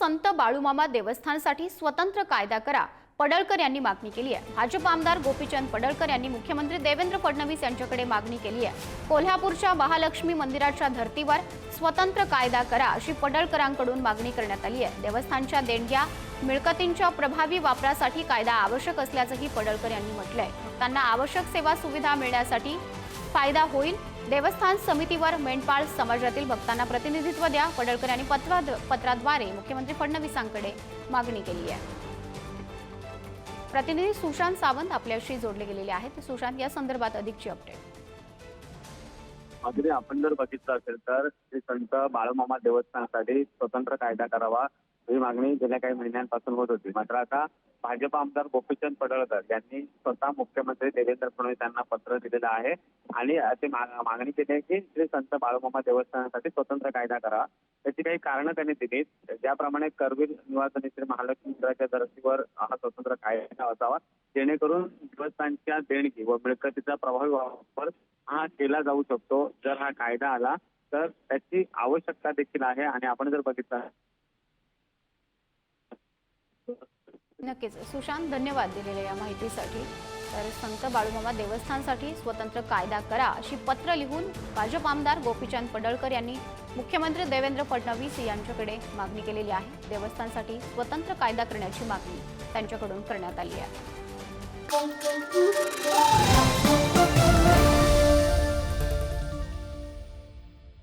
संत बाळूमामा देवस्थानसाठी स्वतंत्र कायदा करा, पडळकर यांनी मागणी केली आहे। भाजप आमदार गोपीचंद पडळकर यांनी मुख्यमंत्री देवेंद्र फडणवीस यांच्याकडे मागणी केली आहे। कोल्हापूरच्या महालक्ष्मी मंदिराच्या धर्तीवर स्वतंत्र कायदा करा अशी पडळकरांकडून मागणी करण्यात आली आहे। देवस्थानच्या देणग्या मिळकतींच्या प्रभावी वापरासाठी कायदा आवश्यक असल्याचंही पडळकर यांनी म्हटलंय। भक्तांना आवश्यक सेवा सुविधा मिळण्यासाठी फायदा होईल। देवस्थान समितीवर मेंढपाळ समाजातील भक्तांना प्रतिनिधित्व द्या, पडळकर यांनी पत्राद्वारे मुख्यमंत्री फडणवीसांकडे मागणी केली आहे। प्रतिनिधी सुशांत सावंत आपल्याशी जोडले गेलेले आहेत। सुशांत, या संदर्भात अधिकची अपडेट। अगदी आपण जर बघितलं असेल तर श्री संत बाळूमामा देवस्थानासाठी स्वतंत्र कायदा करावा ही मागणी गेल्या काही महिन्यांपासून होत होती। मात्र आता भाजप आमदार गोपीचंद पडळकर यांनी स्वतः मुख्यमंत्री देवेंद्र फडणवीस यांना पत्र दिलेलं आहे आणि अशी मागणी केली आहे की श्री संत बाळूमामा देवस्थानासाठी स्वतंत्र कायदा करा। त्याची काही कारणं त्यांनी दिली, ज्याप्रमाणे करवीर निवास श्री महालक्ष्मी मंदिराच्या धर्तीवर हा स्वतंत्र कायदा असावा, जेणेकरून देवस्थानच्या देणगी व मिळकतीचा प्रभावी वापर हा केला जाऊ शकतो। जर हा कायदा आला तर त्याची आवश्यकता देखील आहे आणि आपण जर बघितलं। नक्कीच सुशांत, धन्यवाद दिलेल्या या माहितीसाठी। तर संत बाळूमामा देवस्थानसाठी स्वतंत्र कायदा करा अशी पत्र लिहून भाजप आमदार गोपीचंद पडळकर यांनी मुख्यमंत्री देवेंद्र फडणवीस यांच्याकडे मागणी केलेली आहे। देवस्थानसाठी स्वतंत्र कायदा करण्याची मागणी त्यांच्याकडून करण्यात आली आहे।